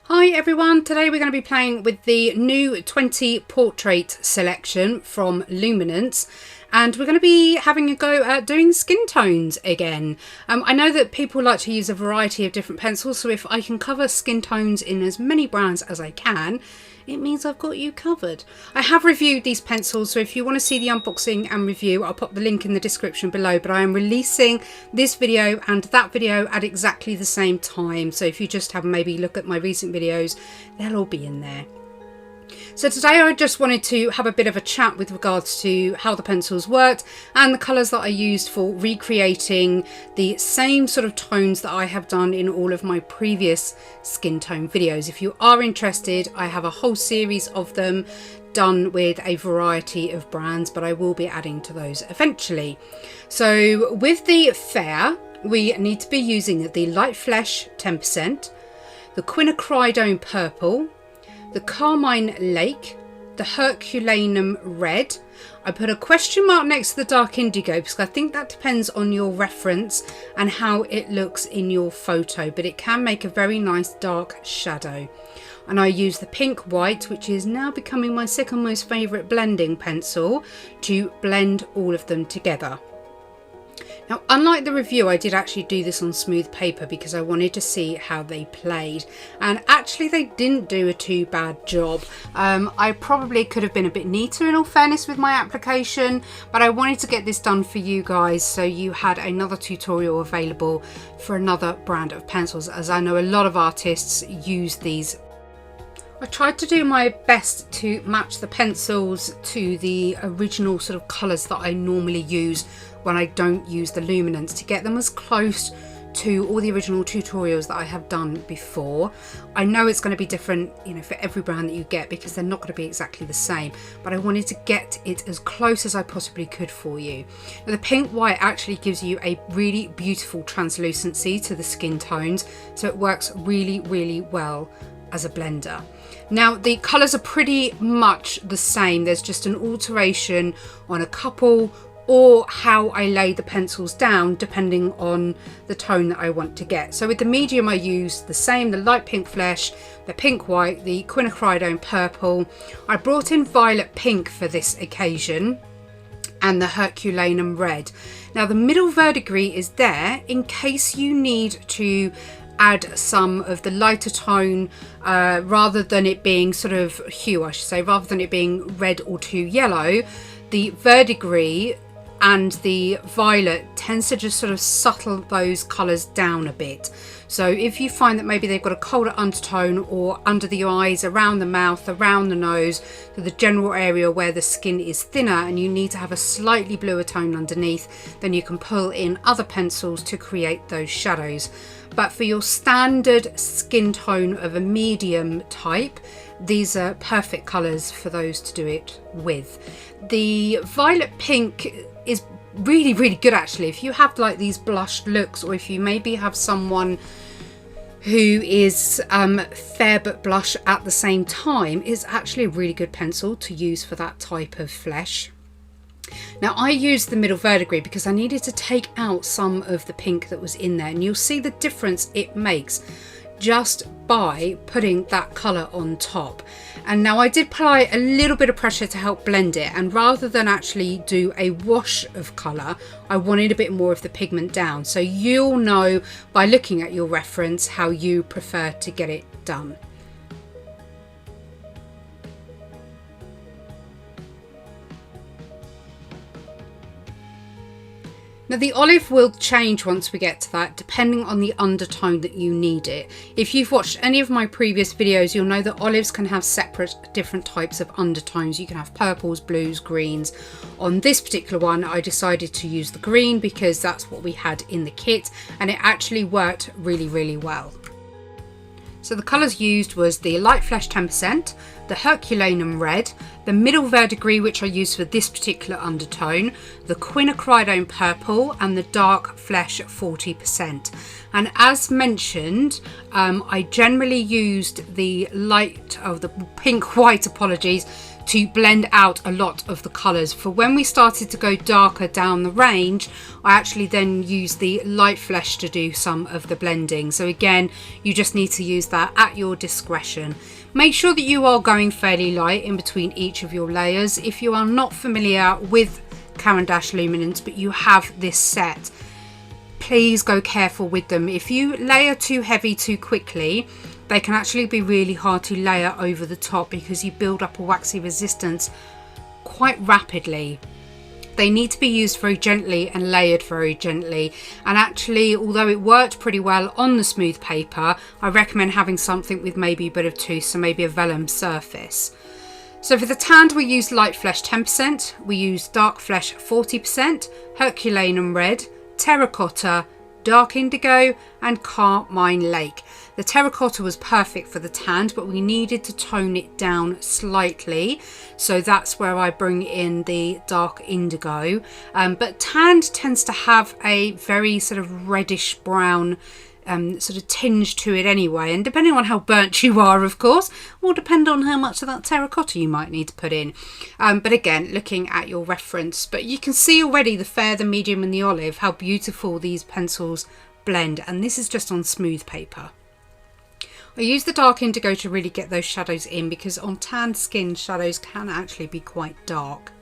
Hi everyone, today we're going to be playing with the new 20 portrait selection from Luminance, and we're going to be having a go at doing skin tones again. I know that people like to use a variety of different pencils, so if I can cover skin tones in as many brands as I can, it means I've got you covered. I have reviewed these pencils, so if you want to see the unboxing and review, I'll pop the link in the description below, but I am releasing this video and that video at exactly the same time, so if you just have maybe look at my recent videos, they'll all be in there. So today I just wanted to have a bit of a chat with regards to how the pencils worked and the colours that I used for recreating the same sort of tones that I have done in all of my previous skin tone videos. If you are interested, I have a whole series of them done with a variety of brands, but I will be adding to those eventually. So with the fair, we need to be using the Light Flesh 10%, the Quinacridone Purple, the Carmine Lake, the Herculaneum Red. I put a question mark next to the Dark Indigo because I think that depends on your reference and how it looks in your photo, but it can make a very nice dark shadow. And I use the Pink White, which is now becoming my second most favourite blending pencil, to blend all of them together. Now, unlike the review, I did actually do this on smooth paper because I wanted to see how they played, and actually they didn't do a too bad job. I probably could have been a bit neater in all fairness with my application, but I wanted to get this done for you guys so you had another tutorial available for another brand of pencils, as I know a lot of artists use these. I tried to do my best to match the pencils to the original sort of colours that I normally use when I don't use the Luminance, to get them as close to all the original tutorials that I have done before. I know it's going to be different, you know, for every brand that you get because they're not going to be exactly the same, but I wanted to get it as close as I possibly could for you. Now, the Pink White actually gives you a really beautiful translucency to the skin tones, so it works really, really well as a blender. Now, the colours are pretty much the same. There's just an alteration on a couple or how I lay the pencils down depending on the tone that I want to get. So with the medium I use the same, the Light Pink Flesh, the Pink White, the Quinacridone Purple. I brought in Violet Pink for this occasion and the Herculaneum Red. Now the middle verdigris is there in case you need to add some of the lighter tone rather than it being sort of hue, I should say, rather than it being red or too yellow. The verdigris and the violet tends to just sort of subtle those colours down a bit. So if you find that maybe they've got a colder undertone or under the eyes, around the mouth, around the nose, so the general area where the skin is thinner and you need to have a slightly bluer tone underneath, then you can pull in other pencils to create those shadows. But for your standard skin tone of a medium type, these are perfect colours for those to do it with. The Violet Pink is really, really good actually. If you have like these blushed looks, or if you maybe have someone who is fair but blush at the same time, is actually a really good pencil to use for that type of flesh. Now I used the middle verdigris because I needed to take out some of the pink that was in there, and you'll see the difference it makes just by putting that colour on top. And now I did apply a little bit of pressure to help blend it, and rather than actually do a wash of colour, I wanted a bit more of the pigment down, so you'll know by looking at your reference how you prefer to get it done. Now the olive will change once we get to that, depending on the undertone that you need it. If you've watched any of my previous videos, you'll know that olives can have separate different types of undertones. You can have purples, blues, greens. On this particular one, I decided to use the green because that's what we had in the kit, and it actually worked really, really well. So the colours used was the Light Flesh 10%, the Herculaneum Red, the middle verdigris, which I used for this particular undertone, the Quinacridone Purple, and the Dark Flesh 40%. And as mentioned, I generally used the pink white, apologies, to blend out a lot of the colours. For when we started to go darker down the range, I actually then used the light flesh to do some of the blending. So again, you just need to use that at your discretion. Make sure that you are going fairly light in between each of your layers. If you are not familiar with Caran D'Ache Luminance but you have this set, please go careful with them. If you layer too heavy too quickly, they can actually be really hard to layer over the top because you build up a waxy resistance quite rapidly. They need to be used very gently and layered very gently. And actually, although it worked pretty well on the smooth paper, I recommend having something with maybe a bit of tooth, so maybe a vellum surface. So for the tanned, we used light flesh 10%, we used dark flesh 40%, Herculaneum red, terracotta, dark indigo and carmine lake. The terracotta was perfect for the tanned, but we needed to tone it down slightly, so that's where I bring in the dark indigo. But tanned tends to have a very sort of reddish brown sort of tinge to it anyway, and depending on how burnt you are, of course, will depend on how much of that terracotta you might need to put in. But again, looking at your reference, but you can see already the fair, the medium and the olive, how beautiful these pencils blend, and this is just on smooth paper. I use the dark indigo to really get those shadows in, because on tanned skin, shadows can actually be quite dark.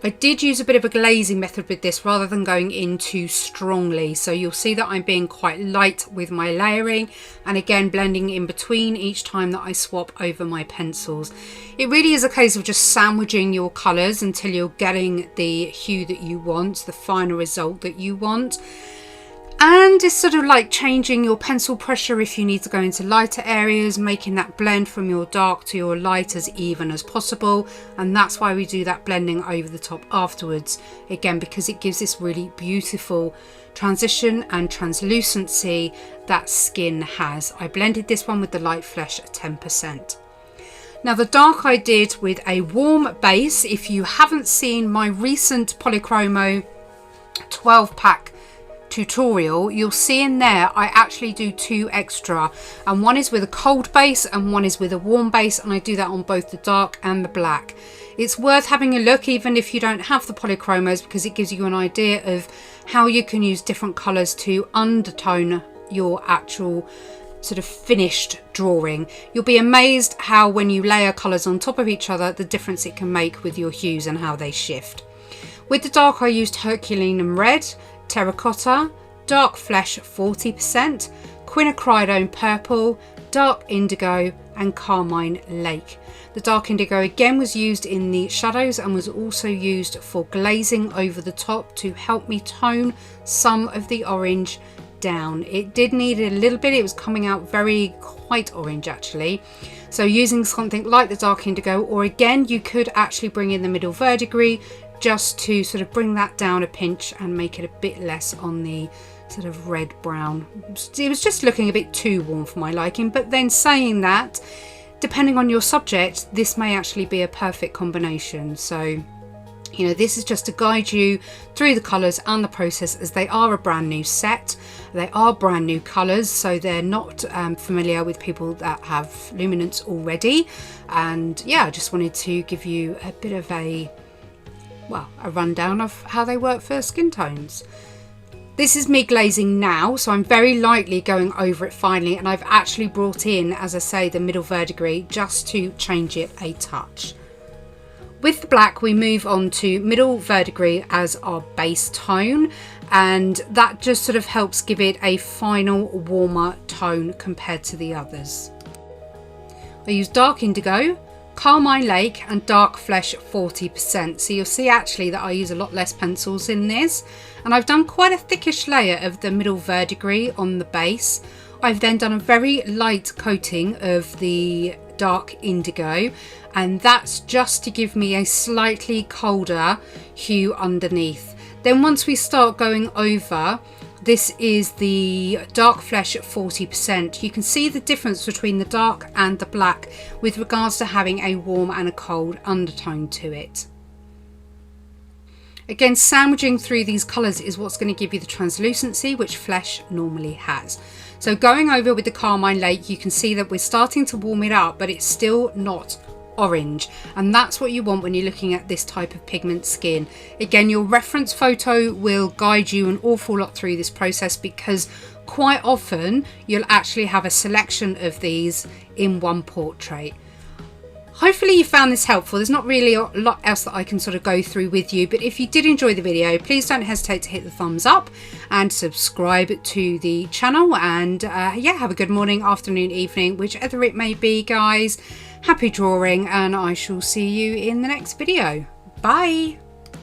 I did use a bit of a glazing method with this rather than going in too strongly, so you'll see that I'm being quite light with my layering, and again blending in between each time that I swap over my pencils. It really is a case of just sandwiching your colours until you're getting the hue that you want, the final result that you want. And it's sort of like changing your pencil pressure if you need to go into lighter areas, making that blend from your dark to your light as even as possible. And that's why we do that blending over the top afterwards. Again, because it gives this really beautiful transition and translucency that skin has. I blended this one with the light flesh at 10%. Now the dark I did with a warm base. If you haven't seen my recent Polychromo 12 pack tutorial, you'll see in there I actually do two extra, and one is with a cold base and one is with a warm base, and I do that on both the dark and the black. It's worth having a look even if you don't have the polychromos, because it gives you an idea of how you can use different colors to undertone your actual sort of finished drawing. You'll be amazed how when you layer colors on top of each other, the difference it can make with your hues and how they shift. With the dark I used Herculaneum red, terracotta, dark flesh 40%, quinacridone purple, dark indigo and carmine lake. The dark indigo again was used in the shadows and was also used for glazing over the top to help me tone some of the orange down. It did need a little bit, it was coming out very quite orange actually. So using something like the dark indigo, or again you could actually bring in the middle verdigris just to sort of bring that down a pinch and make it a bit less on the sort of red brown. It was just looking a bit too warm for my liking, but then saying that, depending on your subject, this may actually be a perfect combination. So, you know, this is just to guide you through the colours and the process, as they are a brand new set. They are brand new colours, so they're not familiar with people that have Luminance already. And yeah, I just wanted to give you a bit of a rundown of how they work for skin tones. This is me glazing now, so I'm very lightly going over it finally, and I've actually brought in, as I say, the middle verdigris just to change it a touch. With the black we move on to middle verdigris as our base tone, and that just sort of helps give it a final warmer tone compared to the others. I use dark indigo, carmine lake and dark flesh 40%, so you'll see actually that I use a lot less pencils in this, and I've done quite a thickish layer of the middle verdigris on the base. I've then done a very light coating of the dark indigo, and that's just to give me a slightly colder hue underneath. Then once we start going over, this is the dark flesh at 40%. You can see the difference between the dark and the black with regards to having a warm and a cold undertone to it. Again, sandwiching through these colours is what's going to give you the translucency which flesh normally has. So going over with the Carmine Lake, you can see that we're starting to warm it up, but it's still not orange, and that's what you want when you're looking at this type of pigment skin. Again, your reference photo will guide you an awful lot through this process, because quite often you'll actually have a selection of these in one portrait. Hopefully you found this helpful. There's not really a lot else that I can sort of go through with you, but if you did enjoy the video, please don't hesitate to hit the thumbs up and subscribe to the channel. And yeah, have a good morning, afternoon, evening, whichever it may be, guys. Happy drawing, and I shall see you in the next video. Bye.